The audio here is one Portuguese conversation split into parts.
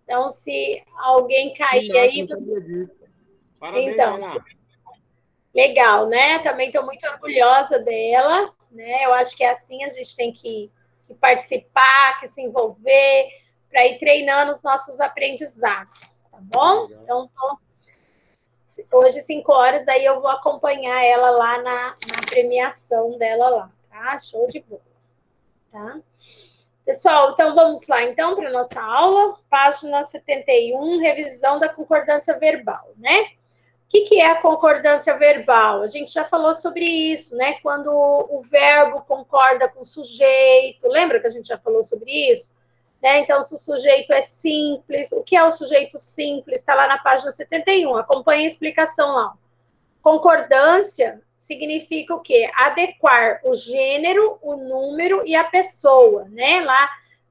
Então, se alguém cair Que aí... massa, não sabia disso. Parabéns, Então, Tainá. legal, né? Também estou muito orgulhosa dela, né? Eu acho que é assim, a gente tem que participar, que se envolver, para ir treinando os nossos aprendizados, tá bom? Legal. Então, hoje, 5 horas, daí eu vou acompanhar ela lá na premiação dela lá, tá? Show de bola, tá? Pessoal, então vamos lá, então, para a nossa aula, página 71, revisão da concordância verbal, né? O que é a concordância verbal? A gente já falou sobre isso, né? Quando o verbo concorda com o sujeito, lembra que a gente já falou sobre isso? Né? Então, se o sujeito é simples, o que é o sujeito simples? Está lá na página 71, acompanhe a explicação lá. Concordância significa o quê? Adequar o gênero, o número e a pessoa, né? Lá,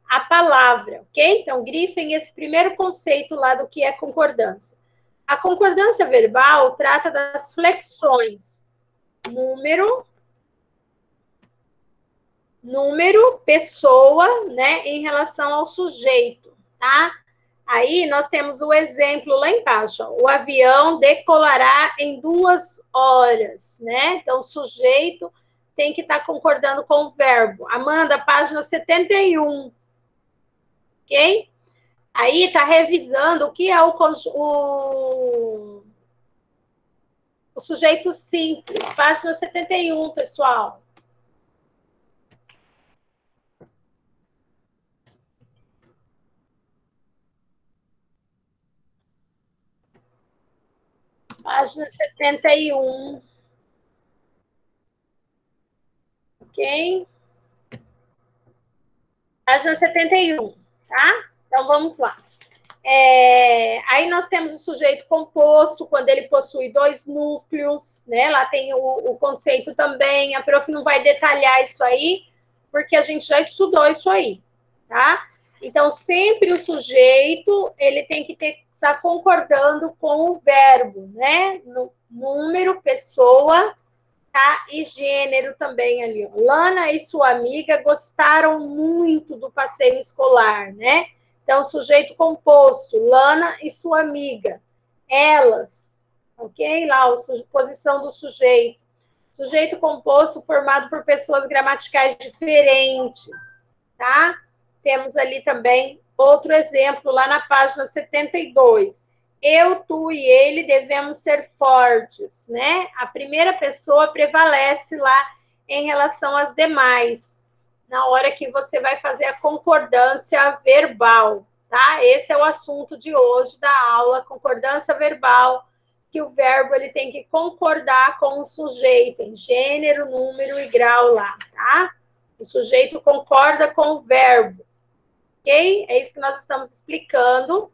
a palavra, ok? Então, grifem esse primeiro conceito lá do que é concordância. A concordância verbal trata das flexões número, pessoa, né, em relação ao sujeito, tá? Aí nós temos o exemplo lá embaixo, ó, o avião decolará em 2 horas, né? Então, o sujeito tem que estar concordando com o verbo. Amanda, página 71, ok? Aí está revisando o que é o sujeito simples, página 71, pessoal. Página 71. Ok? Página 71, tá? Então, vamos lá. Aí nós temos o sujeito composto, quando ele possui 2 núcleos, né? Lá tem o conceito também, a prof não vai detalhar isso aí, porque a gente já estudou isso aí, tá? Então, sempre o sujeito, ele tem que estar concordando com o verbo, né? No número, pessoa, tá? E gênero também ali. Lana e sua amiga gostaram muito do passeio escolar, né? Então, sujeito composto, Lana e sua amiga. Elas, ok? Lá, a posição do sujeito. Sujeito composto formado por pessoas gramaticais diferentes, tá? Temos ali também outro exemplo, lá na página 72. Eu, tu e ele devemos ser fortes, né? A primeira pessoa prevalece lá em relação às demais, na hora que você vai fazer a concordância verbal, tá? Esse é o assunto de hoje da aula, concordância verbal, que o verbo ele tem que concordar com o sujeito, em gênero, número e grau lá, tá? O sujeito concorda com o verbo, ok? É isso que nós estamos explicando.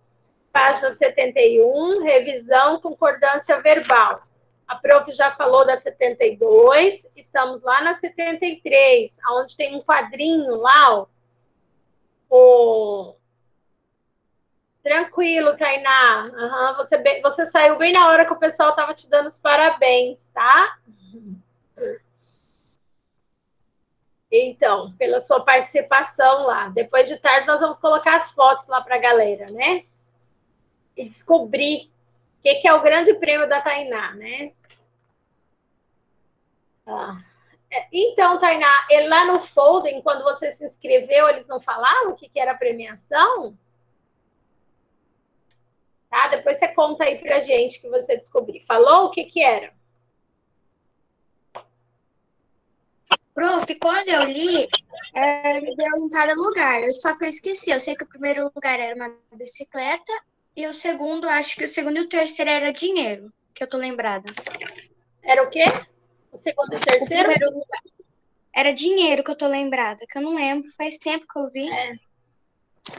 Página 71, revisão, concordância verbal. A prof já falou da 72, estamos lá na 73, onde tem um quadrinho lá, ó. Tranquilo, Tainá. Uhum, você saiu bem na hora que o pessoal estava te dando os parabéns, tá? Então, pela sua participação lá. Depois de tarde, nós vamos colocar as fotos lá para a galera, né? E descobrir o que é o grande prêmio da Tainá, né? Então, Tainá, lá no Folding, quando você se inscreveu, eles não falaram o que era a premiação? Tá? Depois você conta aí pra gente que você descobriu. Falou o que era? Prof, quando eu li, me deu em cada lugar. Só que eu esqueci. Eu sei que o primeiro lugar era uma bicicleta e o segundo, acho que o segundo e o terceiro era dinheiro, que eu tô lembrada. Era o quê? O segundo e o terceiro? O primeiro lugar era dinheiro, que eu tô lembrada, que eu não lembro. Faz tempo que eu vi.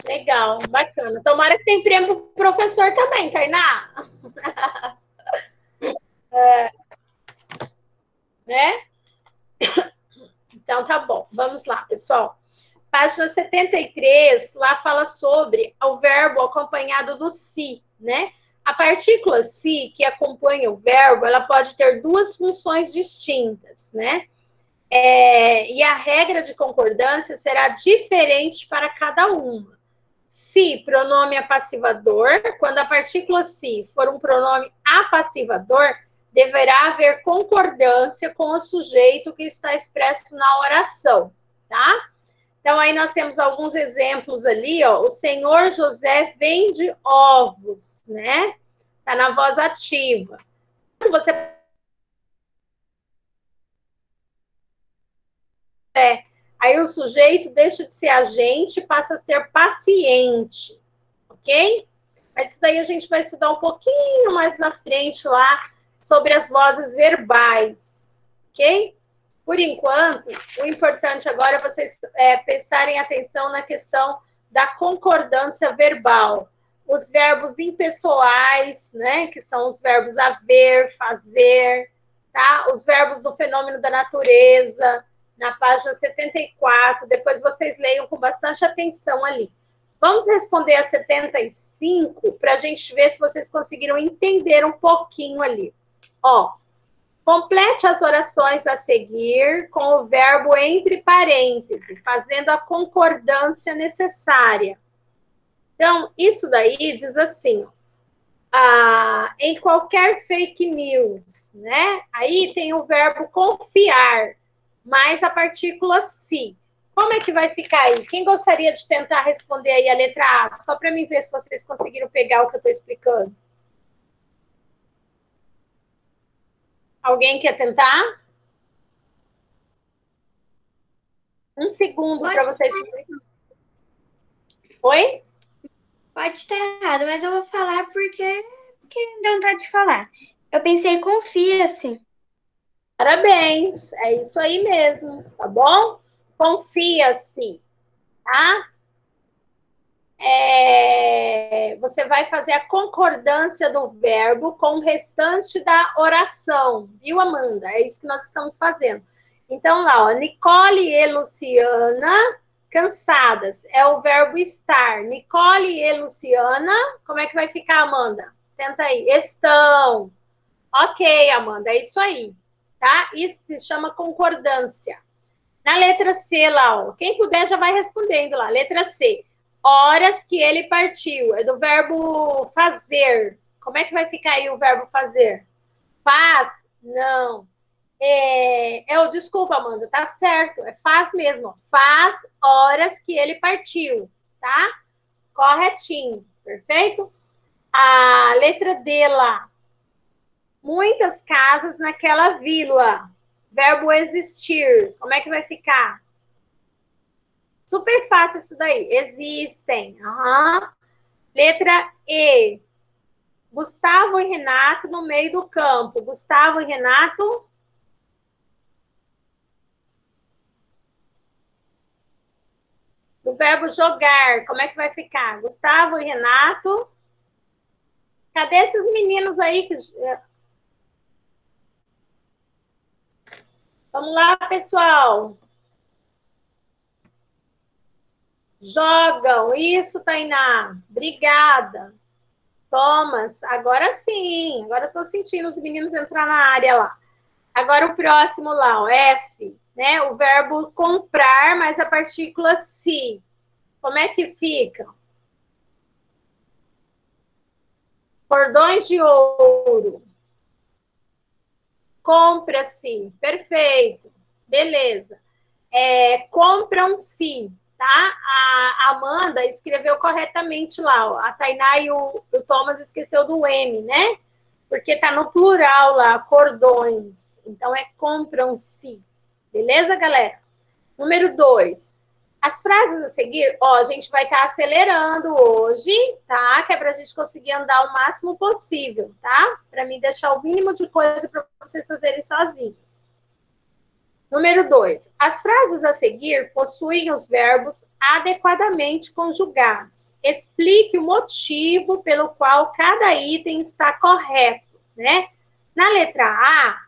Legal, bacana. Tomara que tem prêmio pro professor também, Tainá. Né? Então, tá bom. Vamos lá, pessoal. Página 73, lá fala sobre o verbo acompanhado do se, né? A partícula se, que acompanha o verbo, ela pode ter 2 funções distintas, né? E a regra de concordância será diferente para cada uma. Se, pronome apassivador. Quando a partícula se for um pronome apassivador, deverá haver concordância com o sujeito que está expresso na oração, tá? Então, aí nós temos alguns exemplos ali, ó. O senhor José vende ovos, né? Tá na voz ativa. Você aí o sujeito deixa de ser agente e passa a ser paciente, ok? Mas isso daí a gente vai estudar um pouquinho mais na frente lá sobre as vozes verbais, ok? Por enquanto, o importante agora é vocês prestarem atenção na questão da concordância verbal. Os verbos impessoais, né, que são os verbos haver, fazer, tá? Os verbos do fenômeno da natureza, na página 74, depois vocês leiam com bastante atenção ali. Vamos responder a 75 para a gente ver se vocês conseguiram entender um pouquinho ali. Ó, complete as orações a seguir com o verbo entre parênteses, fazendo a concordância necessária. Então, isso daí diz assim, em qualquer fake news, né? Aí tem o verbo confiar, mais a partícula se. Como é que vai ficar aí? Quem gostaria de tentar responder aí a letra A? Só para mim ver se vocês conseguiram pegar o que eu estou explicando. Alguém quer tentar? Um segundo para vocês. Oi? Pode estar errado, mas eu vou falar porque deu vontade de falar. Eu pensei, confia-se. Parabéns, é isso aí mesmo, tá bom? Confia-se, tá? Você vai fazer a concordância do verbo com o restante da oração, viu, Amanda? É isso que nós estamos fazendo. Então, lá, ó, Nicole e Luciana cansadas. É o verbo estar. Nicole e Luciana, como é que vai ficar, Amanda? Tenta aí. Estão. Ok, Amanda, é isso aí, tá? Isso se chama concordância. Na letra C lá, ó, quem puder já vai respondendo lá. Letra C. Horas que ele partiu. É do verbo fazer. Como é que vai ficar aí o verbo fazer? Faz? Não. Desculpa, Amanda, tá certo. É faz mesmo. Ó. Faz horas que ele partiu, tá? Corretinho. Perfeito? A letra D lá. Muitas casas naquela vila. Verbo existir. Como é que vai ficar? Super fácil isso daí. Existem. Uhum. Letra E. Gustavo e Renato no meio do campo. Gustavo e Renato. O verbo jogar. Como é que vai ficar? Gustavo e Renato. Cadê esses meninos aí que... Vamos lá, pessoal. Jogam. Isso, Tainá. Obrigada. Thomas, agora sim. Agora eu tô sentindo os meninos entrar na área lá. Agora o próximo lá, o F, né? O verbo comprar mais a partícula se. Como é que fica? Cordões de ouro. Compra-se. Perfeito. Beleza. Compram-se. Tá? A Amanda escreveu corretamente lá, ó. A Tainá e o Thomas esqueceu do M, né? Porque tá no plural lá, cordões. Então, compram-se. Beleza, galera? Número 2. As frases a seguir, ó, a gente vai estar acelerando hoje, tá? Que é pra gente conseguir andar o máximo possível, tá? Pra mim deixar o mínimo de coisa para vocês fazerem sozinhos. Número 2. As frases a seguir possuem os verbos adequadamente conjugados. Explique o motivo pelo qual cada item está correto, né? Na letra A,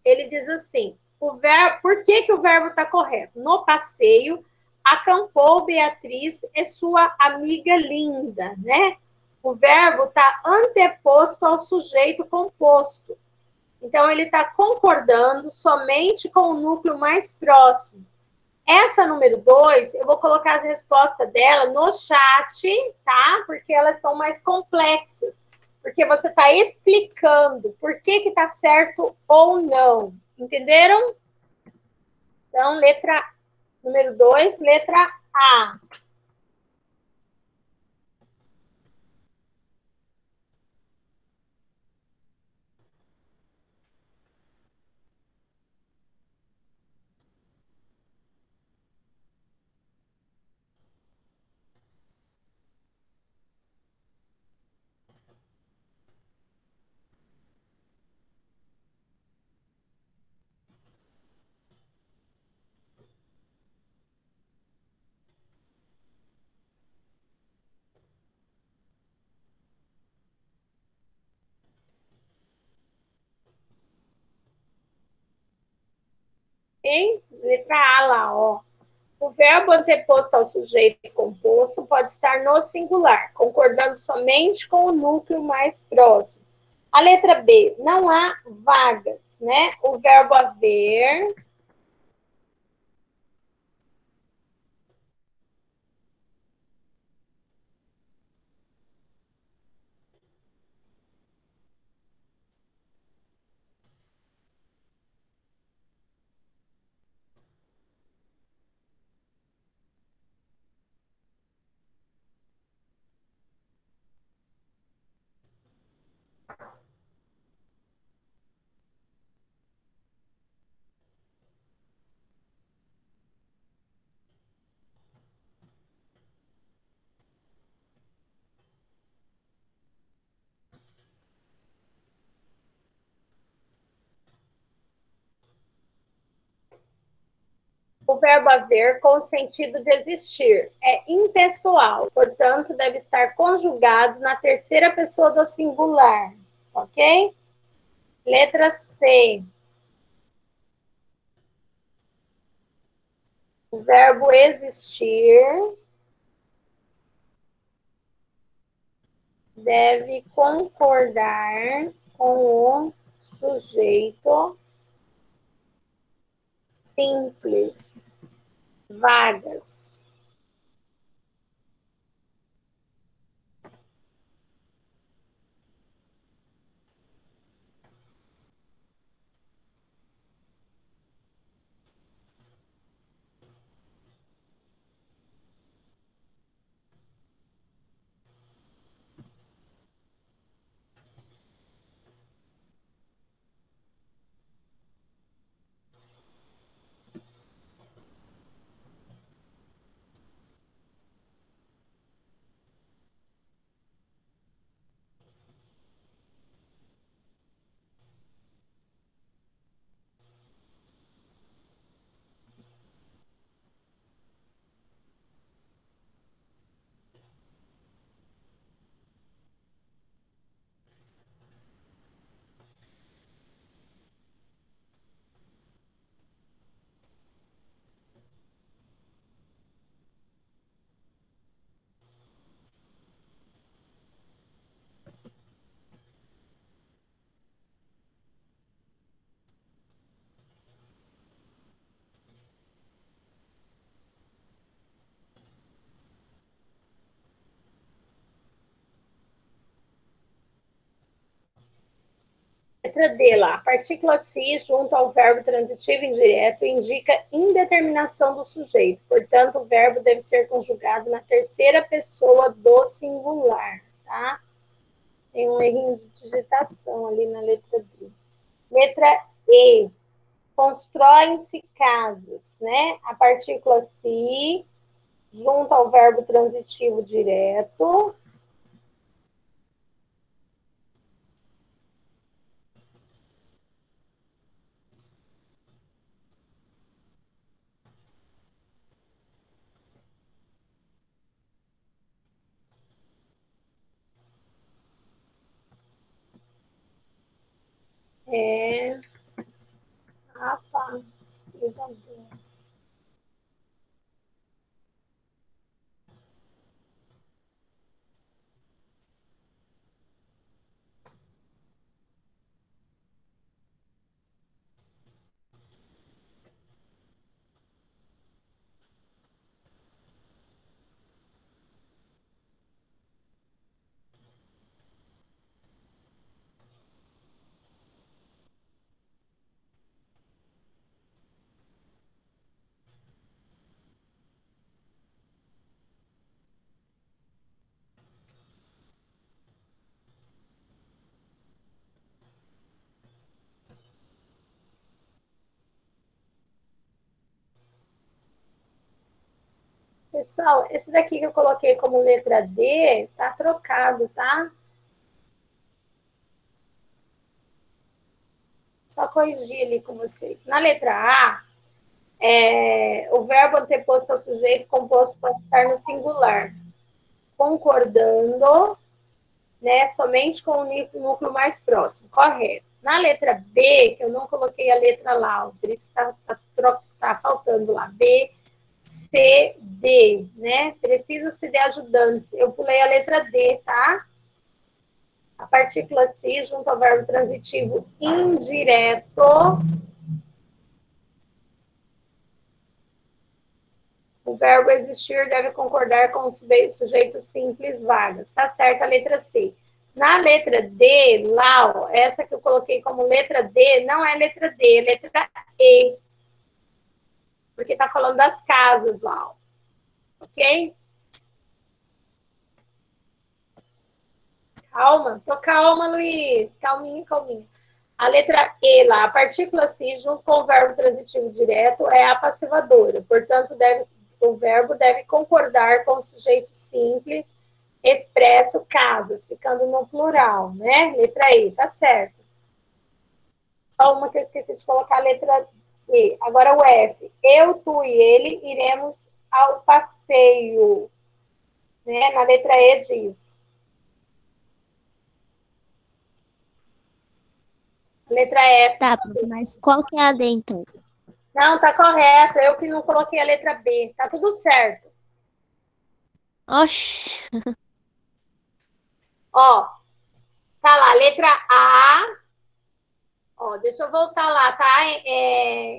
ele diz assim, por que o verbo está correto? No passeio, acampou Beatriz e sua amiga linda, né? O verbo está anteposto ao sujeito composto. Então, ele está concordando somente com o núcleo mais próximo. Essa número 2, eu vou colocar as respostas dela no chat, tá? Porque elas são mais complexas. Porque você está explicando por que está certo ou não. Entenderam? Então, letra número 2, letra A. Hein? Letra A lá, ó. O verbo anteposto ao sujeito composto pode estar no singular, concordando somente com o núcleo mais próximo. A letra B, não há vagas, né? O verbo haver o verbo haver com o sentido de existir. É impessoal, portanto, deve estar conjugado na terceira pessoa do singular. Ok? Letra C. O verbo existir deve concordar com o sujeito simples. Vagas. Letra D lá. A partícula se junto ao verbo transitivo indireto indica indeterminação do sujeito. Portanto, o verbo deve ser conjugado na terceira pessoa do singular, tá? Tem um errinho de digitação ali na letra D. Letra E. Constroem-se casas, né? A partícula se junto ao verbo transitivo direto. É apassivador. Pessoal, esse daqui que eu coloquei como letra D, tá trocado, tá? Só corrigir ali com vocês. Na letra A, o verbo anteposto ao sujeito composto pode estar no singular, concordando, né, somente com o núcleo mais próximo. Correto. Na letra B, que eu não coloquei a letra lá, por isso que tá faltando lá. B, C, D, né? Precisa-se de ajudantes. Eu pulei a letra D, tá? A partícula se junto ao verbo transitivo indireto. O verbo existir deve concordar com o sujeito simples vagas. Tá certo a letra C. Na letra D, lá, ó, essa que eu coloquei como letra D, não é letra D, é letra E. Porque tá falando das casas lá, ó. Ok? Calma, tô calma, Luiz. Calminha, calminha. A letra E lá, a partícula se, junto com o verbo transitivo direto, é a passivadora. Portanto, o verbo deve concordar com o sujeito simples expresso casas, ficando no plural, né? Letra E, tá certo. Só uma que eu esqueci de colocar, a letra E. Agora o F. Eu, tu e ele iremos ao passeio. Né? Na letra E diz. Letra F. Tá, mas qual que é a D, então? Não, tá correto. Eu que não coloquei a letra B. Tá tudo certo. Oxi. Ó, tá lá, letra A. Ó, deixa eu voltar lá, tá,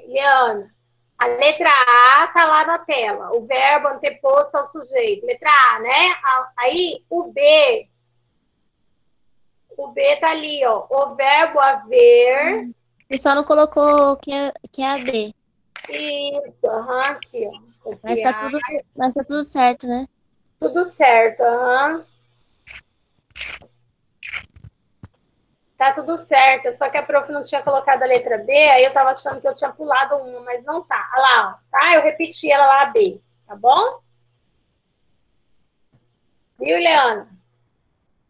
Liana? A letra A tá lá na tela. O verbo anteposto ao sujeito. Letra A, né? Aí, o B tá ali, ó. O verbo haver. Ele só não colocou que é a D. Isso, aqui, ó. Copiar. Mas tá tudo certo, né? Tudo certo, Tá tudo certo, só que a prof não tinha colocado a letra B, aí eu tava achando que eu tinha pulado uma, mas não tá. Olha lá, ó, tá? Eu repeti ela lá, a B, tá bom? Viu, Leana?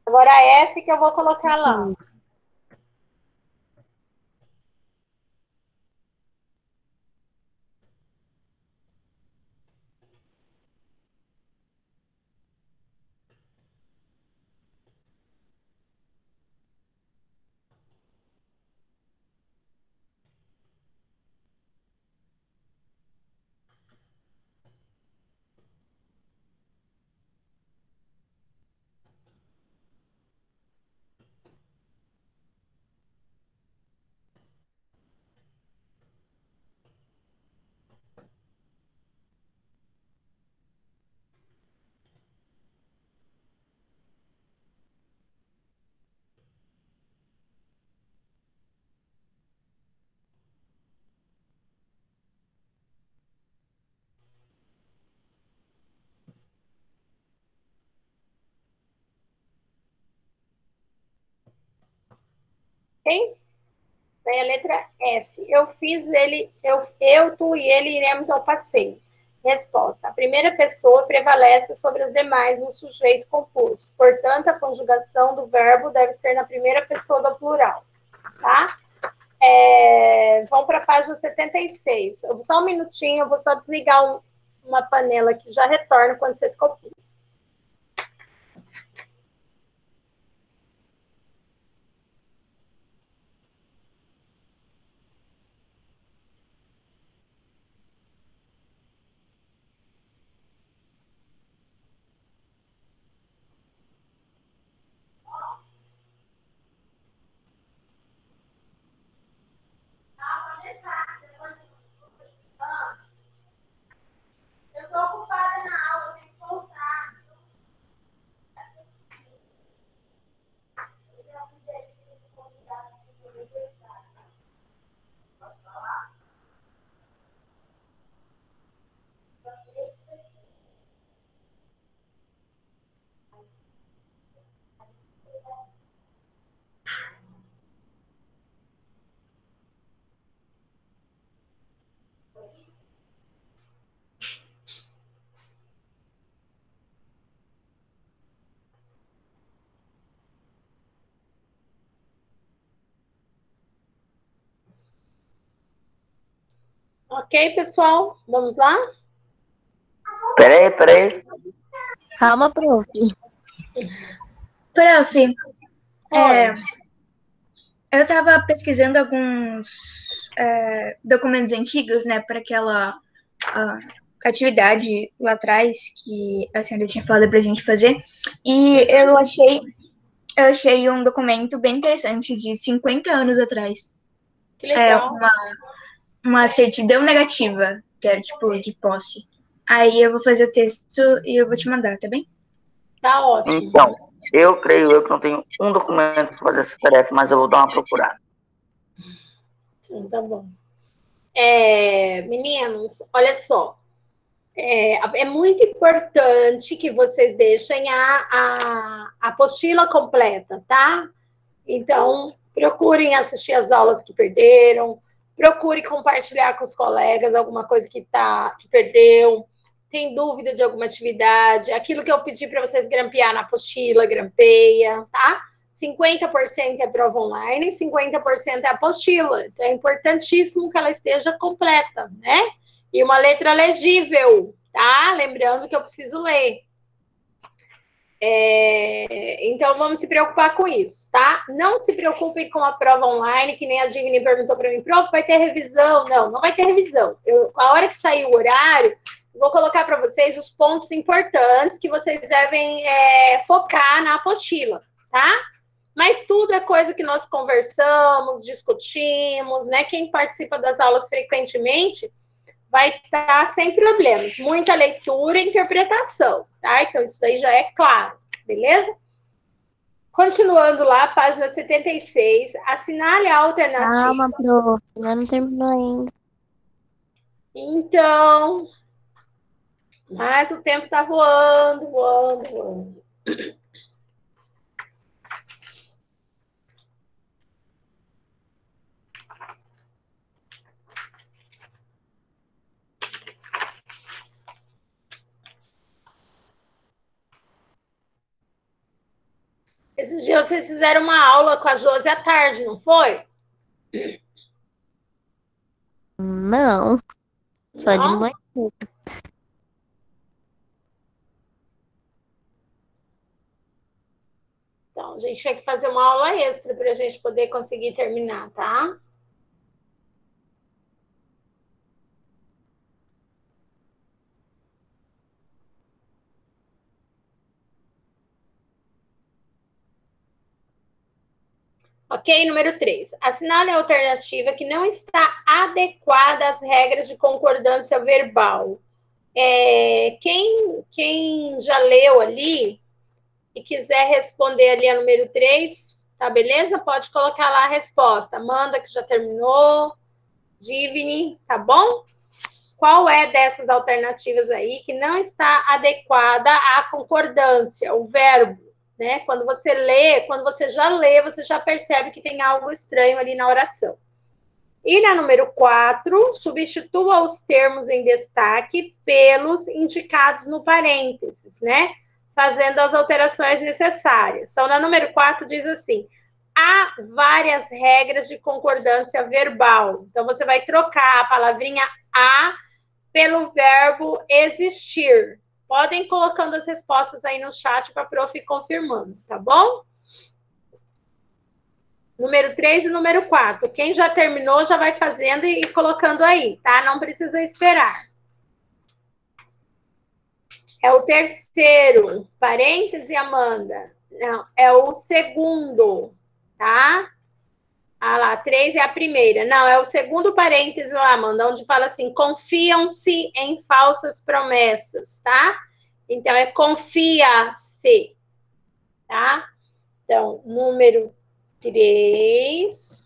Agora a F que eu vou colocar lá. Ok? Daí a letra F. Eu fiz ele, tu e ele iremos ao passeio. Resposta. A primeira pessoa prevalece sobre as demais no sujeito composto. Portanto, a conjugação do verbo deve ser na primeira pessoa do plural. Tá? Vamos para a página 76. Só um minutinho, eu vou só desligar uma panela que já retorno quando vocês copiam. Eu estou ocupada na aula, tenho que voltar. Ok, pessoal? Vamos lá? Peraí. Calma, prof. Prof, Oi. eu estava pesquisando alguns documentos antigos, né, para aquela atividade lá atrás que a senhora tinha falado para a gente fazer, e eu achei um documento bem interessante de 50 anos atrás. Que legal. Uma certidão negativa, que era tipo de posse. Aí eu vou fazer o texto e eu vou te mandar, tá bem? Tá ótimo. Então, eu creio que não tenho um documento para fazer essa tarefa, mas eu vou dar uma procurada. Então, tá bom. Meninos, olha só. É muito importante que vocês deixem a apostila completa, tá? Então, procurem assistir as aulas que perderam, procure compartilhar com os colegas alguma coisa que perdeu, tem dúvida de alguma atividade, aquilo que eu pedi para vocês grampear na apostila, grampeia, tá? 50% é prova online, 50% é apostila. Então, é importantíssimo que ela esteja completa, né? E uma letra legível, tá? Lembrando que eu preciso ler. Então, vamos se preocupar com isso, tá? Não se preocupem com a prova online, que nem a Digni perguntou para mim, prof, vai ter revisão? Não vai ter revisão. A hora que sair o horário, vou colocar para vocês os pontos importantes que vocês devem focar na apostila, tá? Mas tudo é coisa que nós conversamos, discutimos, né? Quem participa das aulas frequentemente vai estar sem problemas. Muita leitura e interpretação, tá? Então, isso daí já é claro, beleza? Continuando lá, página 76, assinale a alternativa. Calma, prof. Não terminou ainda. Então, mas o tempo tá voando. Esses dias vocês fizeram uma aula com a Josi à tarde, não foi? Não, só de Não? manhã. Então, a gente tinha que fazer uma aula extra para a gente poder conseguir terminar, tá? Ok, número 3. Assinale a alternativa que não está adequada às regras de concordância verbal. Quem já leu ali e quiser responder ali a número 3, tá beleza? Pode colocar lá a resposta. Amanda, que já terminou. Divini, tá bom? Qual é dessas alternativas aí que não está adequada à concordância, o verbo? Né? Quando você já lê, você já percebe que tem algo estranho ali na oração. E na número 4, substitua os termos em destaque pelos indicados no parênteses, né? Fazendo as alterações necessárias. Então, na número 4 diz assim: há várias regras de concordância verbal. Então, você vai trocar a palavrinha há pelo verbo existir. Podem colocando as respostas aí no chat para a prof ir confirmando, tá bom? Número 3 e número 4. Quem já terminou, já vai fazendo e colocando aí, tá? Não precisa esperar. É o terceiro. Parêntese, Amanda. Não, é o segundo, tá? Ah lá, 3 é a primeira. Não, é o segundo parêntese lá, Amanda, onde fala assim, confiam-se em falsas promessas, tá? Então, é confia-se, tá? Então, número 3.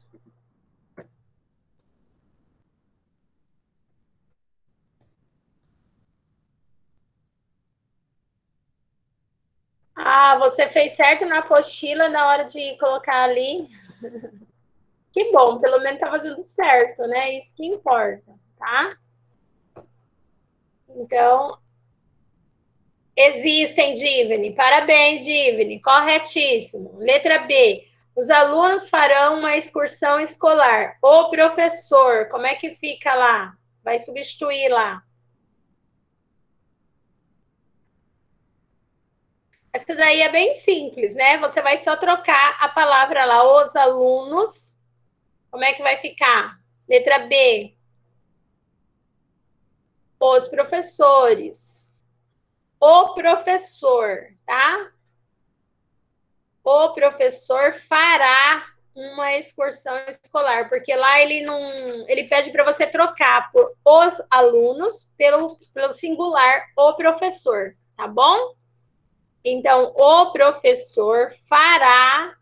Ah, você fez certo na apostila na hora de colocar ali. Que bom, pelo menos tá fazendo certo, né? Isso que importa, tá? Então, existem, Divine. Parabéns, Divine. Corretíssimo. Letra B. Os alunos farão uma excursão escolar. O professor, como é que fica lá? Vai substituir lá. Essa daí é bem simples, né? Você vai só trocar a palavra lá, os alunos. Como é que vai ficar? Letra B. Os professores. O professor, tá? O professor fará uma excursão escolar, porque lá ele pede para você trocar por os alunos pelo singular o professor, tá bom? Então, o professor fará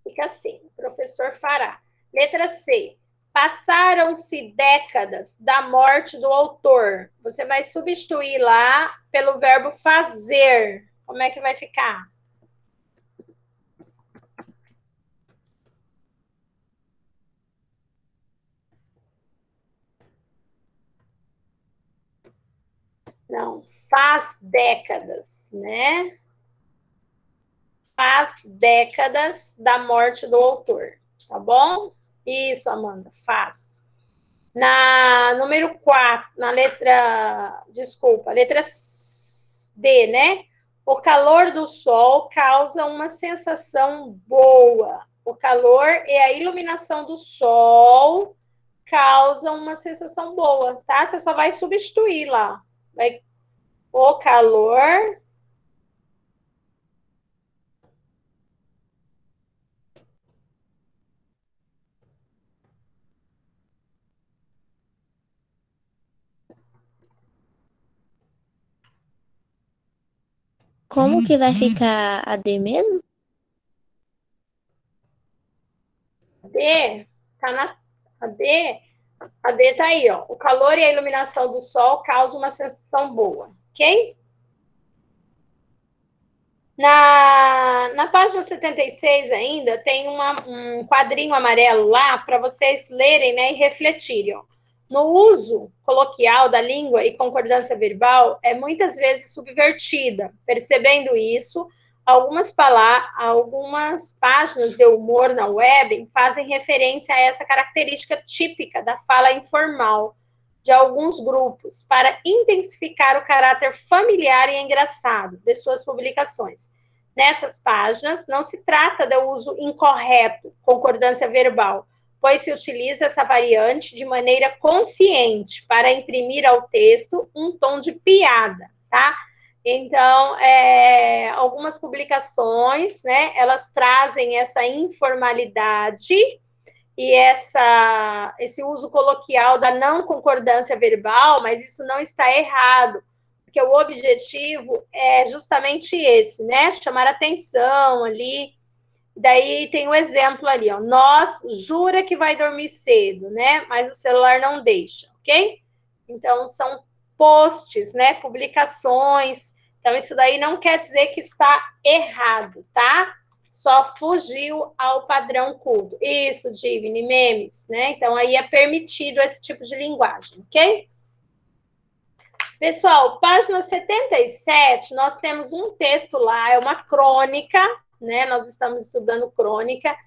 fica assim, o professor fará. Letra C. Passaram-se décadas da morte do autor. Você vai substituir lá pelo verbo fazer. Como é que vai ficar? Não, faz décadas, né? Faz décadas da morte do autor, tá bom? Isso, Amanda, faz. Na número 4, na letra, desculpa, letra D, né? O calor do sol causa uma sensação boa. O calor e a iluminação do sol causam uma sensação boa, tá? Você só vai substituir lá. O calor Como que vai ficar a D mesmo? D, tá na a D tá aí, ó. O calor e a iluminação do sol causam uma sensação boa, ok? Na página 76 ainda tem um quadrinho amarelo lá para vocês lerem, né, e refletirem. Ó. No uso coloquial da língua e concordância verbal é muitas vezes subvertida. Percebendo isso, algumas páginas de humor na web fazem referência a essa característica típica da fala informal de alguns grupos para intensificar o caráter familiar e engraçado de suas publicações. Nessas páginas, não se trata do uso incorreto, concordância verbal, pois se utiliza essa variante de maneira consciente para imprimir ao texto um tom de piada, tá? Então, algumas publicações, né, elas trazem essa informalidade e esse uso coloquial da não concordância verbal, mas isso não está errado, porque o objetivo é justamente esse, né? Chamar atenção ali. Daí tem o um exemplo ali, ó. Nós jura que vai dormir cedo, né? Mas o celular não deixa, ok? Então, são posts, né? Publicações. Então, isso daí não quer dizer que está errado, tá? Só fugiu ao padrão culto. Isso, Divine, memes, né? Então, aí é permitido esse tipo de linguagem, ok? Pessoal, página 77, nós temos um texto lá, é uma crônica, né? Nós estamos estudando crônica,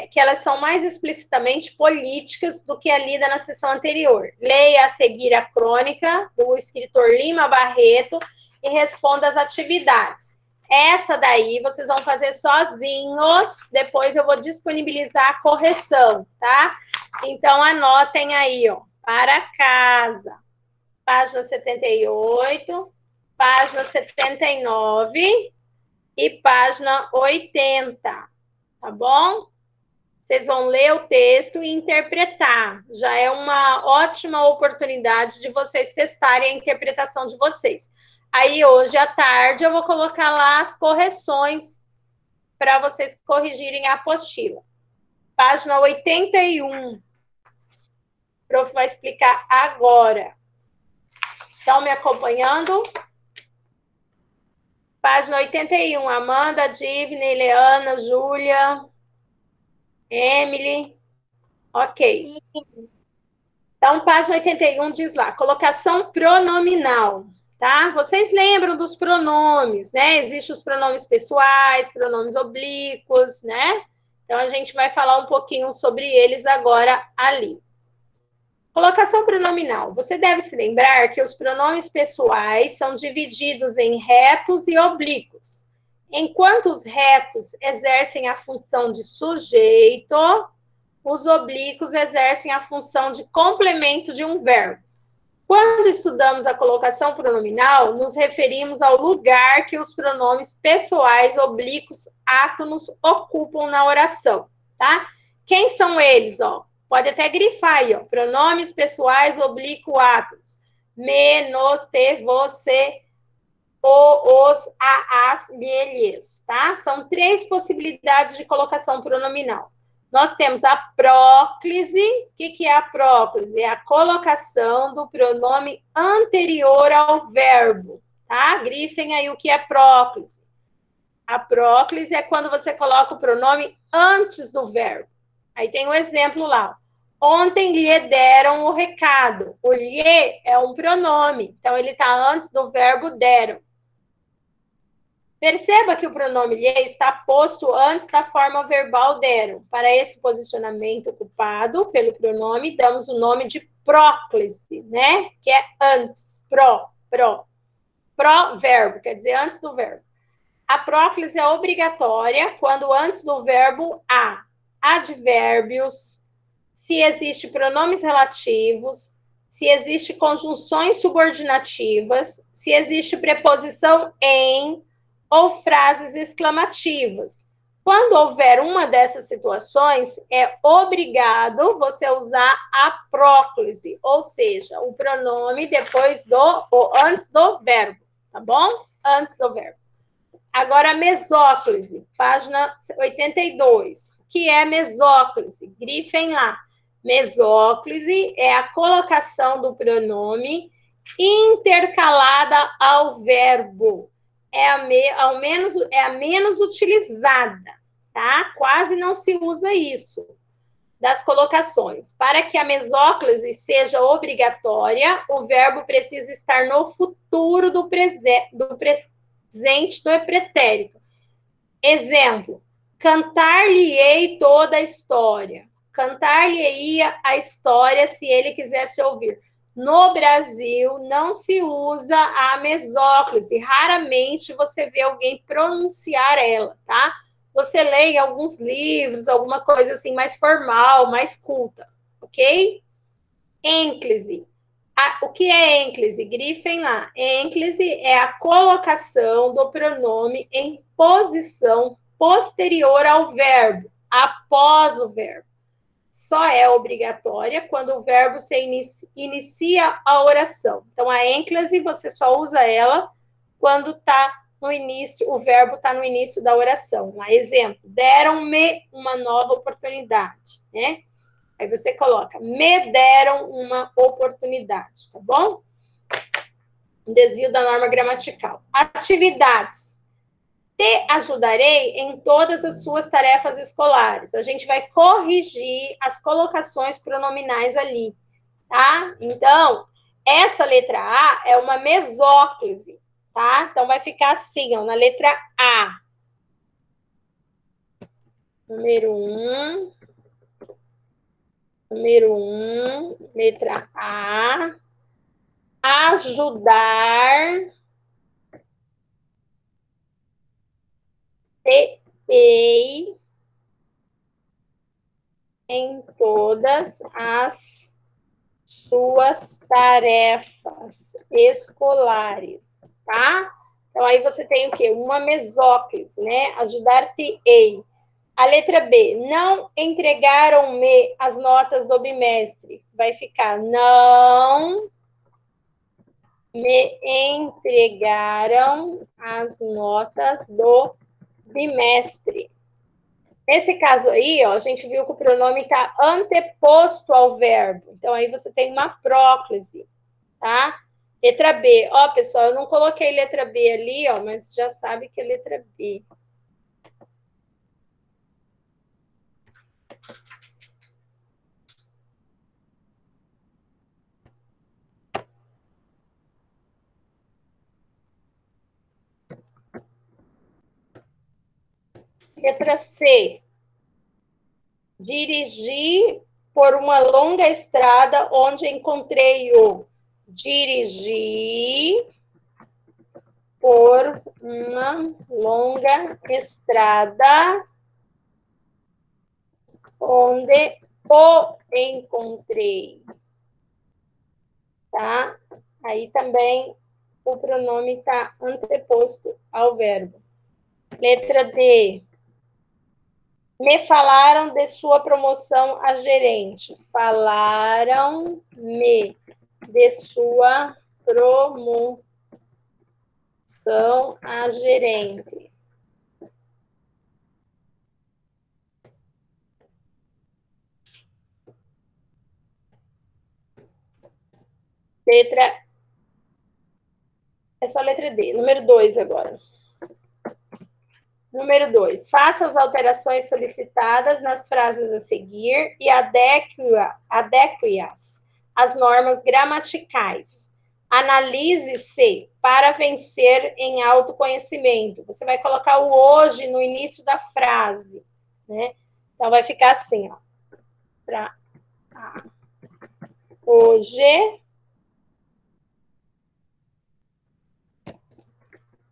que elas são mais explicitamente políticas do que a lida na sessão anterior. Leia a seguir a crônica do escritor Lima Barreto e responda as atividades. Essa daí vocês vão fazer sozinhos, depois eu vou disponibilizar a correção, tá? Então, anotem aí, ó, para casa. Página 78, página 79 e página 80, tá bom? Vocês vão ler o texto e interpretar. Já é uma ótima oportunidade de vocês testarem a interpretação de vocês. Aí, hoje à tarde, eu vou colocar lá as correções para vocês corrigirem a apostila. Página 81. O prof vai explicar agora. Estão me acompanhando? Página 81. Amanda, Divne, Leana, Júlia, Emily. Ok. Sim. Então, página 81 diz lá, colocação pronominal, tá? Vocês lembram dos pronomes, né? Existem os pronomes pessoais, pronomes oblíquos, né? Então, a gente vai falar um pouquinho sobre eles agora ali. Colocação pronominal. Você deve se lembrar que os pronomes pessoais são divididos em retos e oblíquos. Enquanto os retos exercem a função de sujeito, os oblíquos exercem a função de complemento de um verbo. Quando estudamos a colocação pronominal, nos referimos ao lugar que os pronomes pessoais oblíquos átonos ocupam na oração, tá? Quem são eles, ó? Pode até grifar aí, ó. Pronomes pessoais oblíquo átonos. Me, nos, te, você, o, os, a, as, lhes, tá? São 3 possibilidades de colocação pronominal. Nós temos a próclise. O que é a próclise? É a colocação do pronome anterior ao verbo, tá? Grifem aí o que é próclise. A próclise é quando você coloca o pronome antes do verbo. Aí tem um exemplo lá. Ontem lhe deram o recado. O lhe é um pronome, então ele está antes do verbo deram. Perceba que o pronome lhe está posto antes da forma verbal deram. Para esse posicionamento ocupado pelo pronome, damos o nome de próclise, né? Que é antes, pró-verbo, quer dizer, antes do verbo. A próclise é obrigatória quando antes do verbo há advérbios, se existe pronomes relativos, se existe conjunções subordinativas, se existe preposição em ou frases exclamativas. Quando houver uma dessas situações, é obrigado você usar a próclise, ou seja, o pronome depois ou antes do verbo, tá bom? Antes do verbo. Agora, a mesóclise, página 82. O que é mesóclise? Grifem lá. Mesóclise é a colocação do pronome intercalada ao verbo. É a menos utilizada, tá? Quase não se usa isso das colocações. Para que a mesóclise seja obrigatória, o verbo precisa estar no futuro do presente do pretérito. Exemplo, cantar-lhe-ei toda a história. Cantar-lhe-ia a história se ele quisesse ouvir. No Brasil, não se usa a mesóclise. Raramente você vê alguém pronunciar ela, tá? Você lê em alguns livros, alguma coisa assim mais formal, mais culta, ok? Ênclise. O que é ênclise? Grifem lá. Ênclise é a colocação do pronome em posição posterior ao verbo, após o verbo. Só é obrigatória quando o verbo se inicia a oração. Então, a ênclise, você só usa ela quando está no início, o verbo está no início da oração. Um exemplo, deram-me uma nova oportunidade, né? Aí você coloca, me deram uma oportunidade, tá bom? Um desvio da norma gramatical. Atividades. Te ajudarei em todas as suas tarefas escolares. A gente vai corrigir as colocações pronominais ali, tá? Então, essa letra A é uma mesóclise, tá? Então, vai ficar assim, ó, na letra A. Número 1. Número 1, letra A. Ajudar. Ei em todas as suas tarefas escolares, tá? Então, aí você tem o quê? Uma mesóclise, né? Ajudar-te-ei. A letra B, não entregaram-me as notas do bimestre. Vai ficar, não me entregaram as notas do bimestre. Nesse caso aí, ó, a gente viu que o pronome está anteposto ao verbo. Então, aí você tem uma próclise, tá? Letra B. Ó, pessoal, eu não coloquei letra B ali, ó, mas já sabe que é letra B. Letra C. Dirigi por uma longa estrada onde encontrei o dirigi por uma longa estrada onde o encontrei. Tá? Aí também o pronome está anteposto ao verbo. Letra D. Me falaram de sua promoção a gerente. Falaram-me de sua promoção a gerente. Letra... É só letra D. Número 2 agora. Número 2. Faça as alterações solicitadas nas frases a seguir e adeque-as às normas gramaticais. Analise-se para vencer em autoconhecimento. Você vai colocar o hoje no início da frase, né? Então, vai ficar assim, ó. Hoje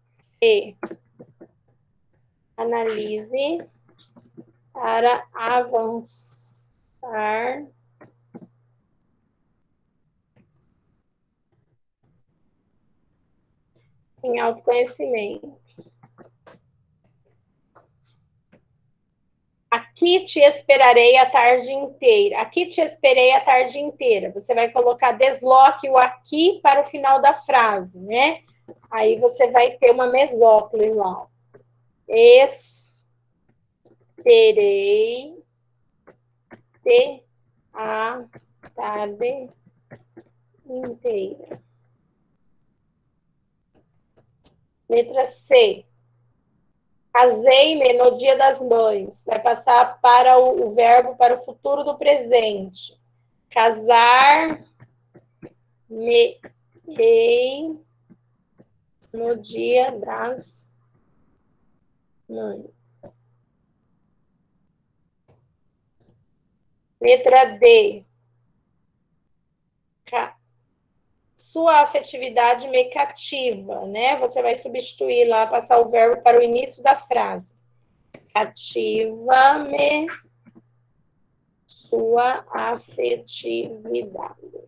se analise para avançar em autoconhecimento. Aqui te esperarei a tarde inteira. Aqui te esperei a tarde inteira. Você vai colocar desloque o aqui para o final da frase, né? Aí você vai ter uma mesóclise lá. Esperei te a tarde inteira. Letra C. Casei-me no dia das mães. Vai passar para o verbo para o futuro do presente. Casar-me no dia das mães. Letra D. Sua afetividade me cativa, né? Você vai substituir lá, passar o verbo para o início da frase. Cativa-me sua afetividade.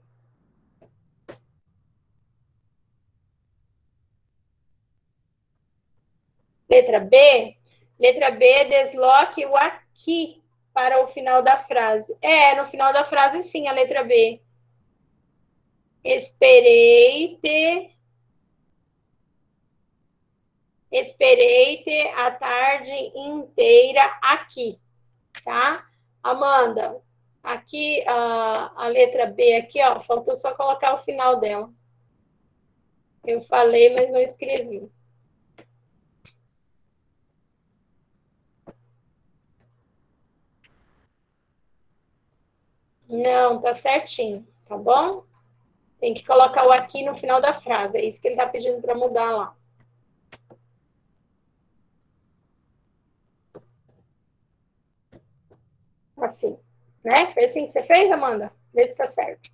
Letra B. Letra B, desloque o aqui para o final da frase. No final da frase, sim, a letra B. Esperei-te a tarde inteira aqui, tá? Amanda, aqui a letra B aqui, ó, faltou só colocar o final dela. Eu falei, mas não escrevi. Não, tá certinho, tá bom? Tem que colocar o aqui no final da frase. É isso que ele tá pedindo para mudar lá. Assim, né? Foi assim que você fez, Amanda? Vê se tá certo.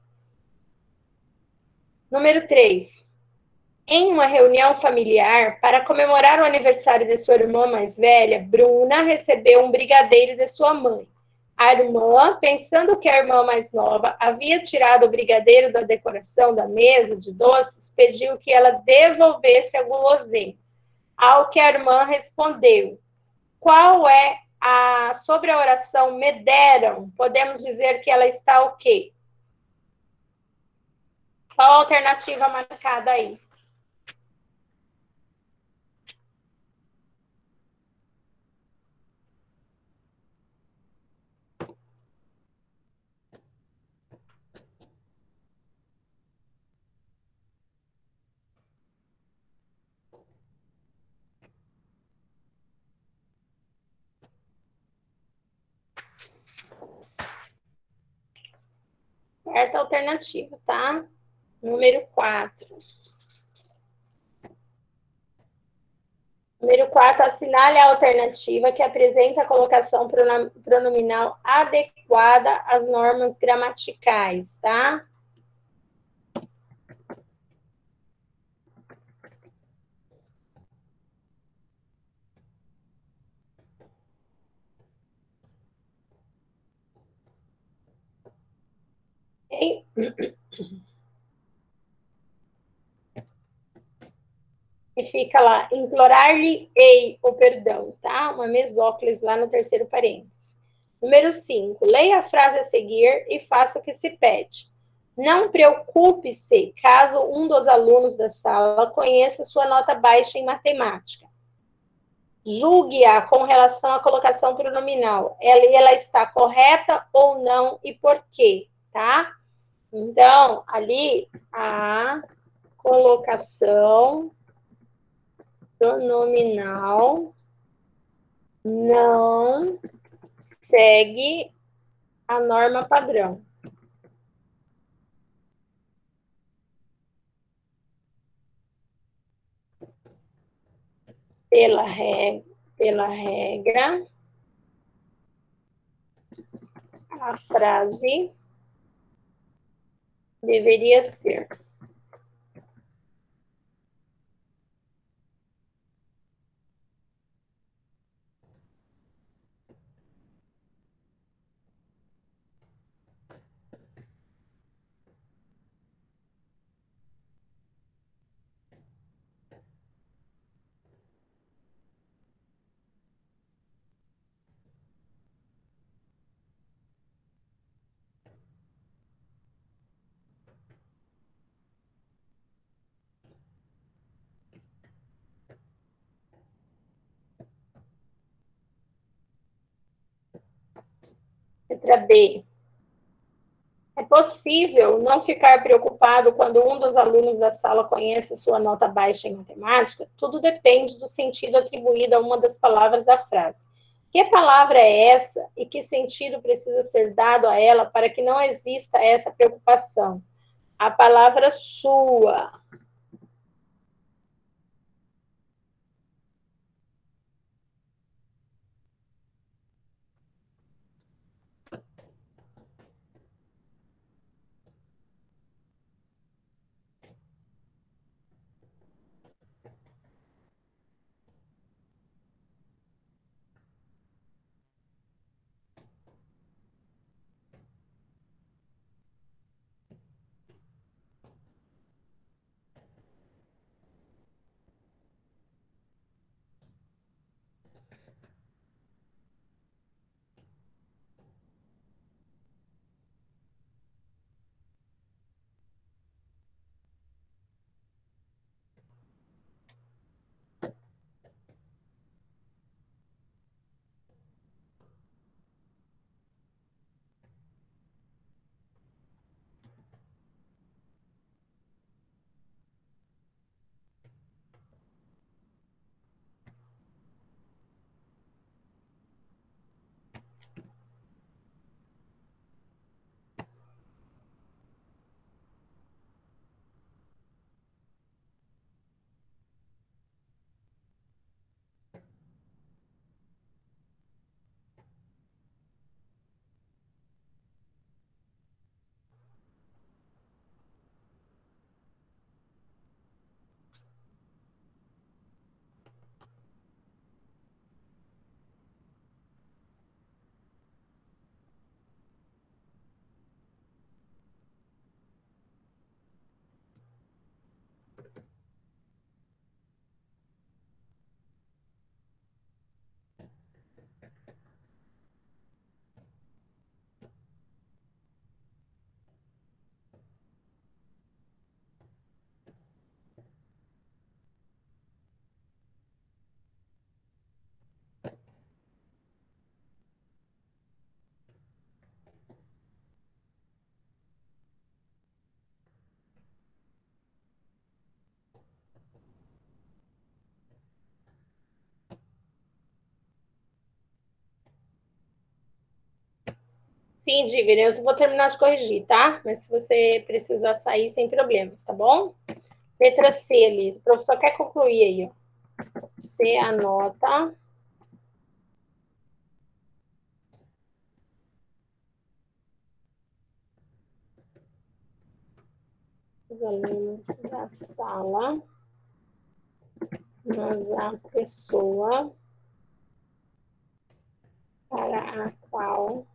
Número 3. Em uma reunião familiar, para comemorar o aniversário de sua irmã mais velha, Bruna recebeu um brigadeiro de sua mãe. A irmã, pensando que a irmã mais nova havia tirado o brigadeiro da decoração da mesa de doces, pediu que ela devolvesse a guloseima. Ao que a irmã respondeu: qual é sobre a oração me deram? Podemos dizer que ela está o quê? Qual a alternativa marcada aí? Certa alternativa, tá? Número 4. Número 4, assinale a alternativa que apresenta a colocação pronominal adequada às normas gramaticais, tá? Ok? E fica lá, implorar-lhe-ei o perdão, tá? Uma mesóclise lá no terceiro parênteses. Número 5, leia a frase a seguir e faça o que se pede. Não preocupe-se caso um dos alunos da sala conheça sua nota baixa em matemática. Julgue-a com relação à colocação pronominal. Ela está correta ou não e por quê, tá? Então, ali, a colocação pronominal não segue a norma padrão. Pela regra, a frase deveria ser: letra B. É possível não ficar preocupado quando um dos alunos da sala conhece sua nota baixa em matemática? Tudo depende do sentido atribuído a uma das palavras da frase. Que palavra é essa e que sentido precisa ser dado a ela para que não exista essa preocupação? A palavra sua. Sim, Digner, eu vou terminar de corrigir, tá? Mas se você precisar sair, sem problemas, tá bom? Letra C, Liz. O professor quer concluir aí, ó. Você anota. Os alunos da sala, mas a pessoa para a qual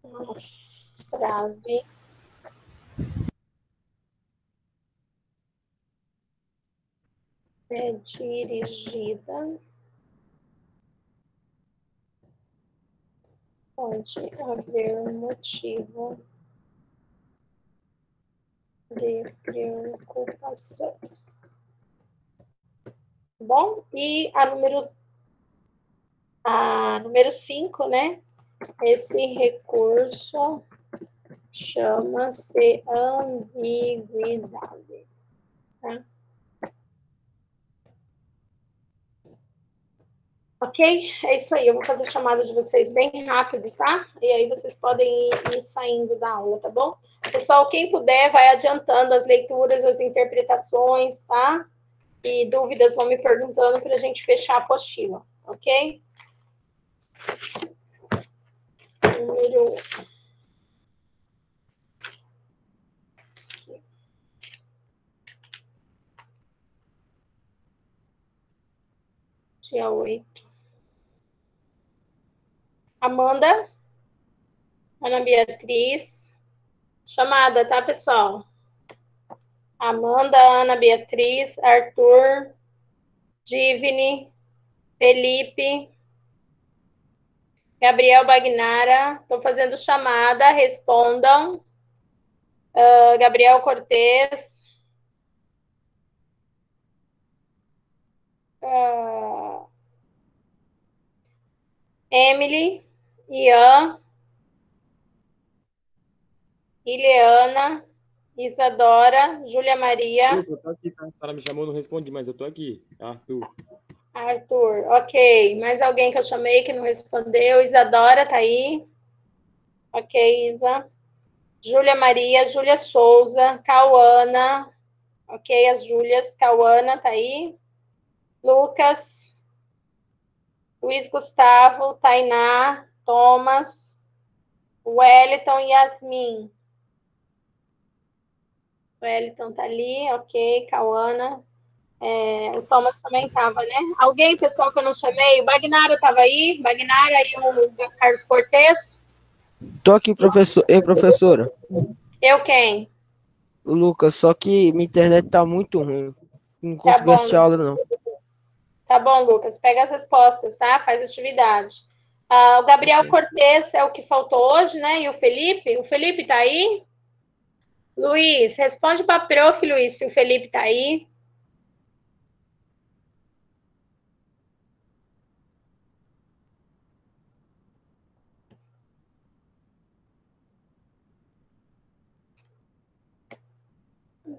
a frase é dirigida pode haver motivo de preocupação. Bom, e a número 5, né? Esse recurso chama-se ambiguidade. Tá? Ok? É isso aí. Eu vou fazer a chamada de vocês bem rápido, tá? E aí vocês podem ir saindo da aula, tá bom? Pessoal, quem puder, vai adiantando as leituras, as interpretações, tá? E dúvidas, vão me perguntando para a gente fechar a apostila, ok? Número... Dia 8. Amanda, Ana Beatriz, chamada, tá, pessoal? Amanda, Ana Beatriz, Arthur, Divine, Felipe, Gabriel Bagnara, estou fazendo chamada, respondam. Gabriel Cortez, Emily, Ian, Ileana, Isadora, Júlia Maria. Eu tô aqui, tá? A senhora me chamou, não respondi, mas eu tô aqui. Arthur. Arthur, ok. Mais alguém que eu chamei que não respondeu? Isadora, tá aí? Ok, Isa. Júlia Maria, Júlia Souza, Cauana. Ok, as Júlias. Cauana, tá aí? Lucas. Luiz Gustavo, Tainá, Thomas, Wellington e Yasmin. Wellington tá ali, ok. Cauana. O Thomas também estava, né? Alguém, pessoal, que eu não chamei? O Bagnara estava aí? Bagnara e o Carlos Cortez? Tô aqui, professor. Ei, professora. Eu quem? O Lucas, só que minha internet tá muito ruim. Não Tá consegui bom. assistir a aula, não. Tá bom, Lucas. Pega as respostas, tá? Faz atividade. O Gabriel Ok. Cortez é o que faltou hoje, né? E o Felipe? O Felipe tá aí? Luiz, responde para a prof, Luiz, se o Felipe tá aí.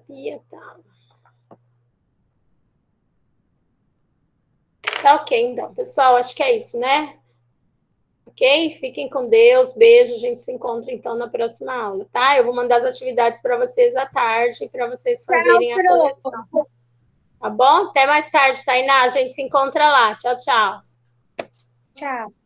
Bia tá. Tá ok, então. Pessoal, acho que é isso, né? Ok? Fiquem com Deus. Beijo. A gente se encontra, então, na próxima aula, tá? Eu vou mandar as atividades para vocês à tarde, para vocês fazerem a correção. Tá bom? Até mais tarde, Tainá. A gente se encontra lá. Tchau, tchau. Tchau.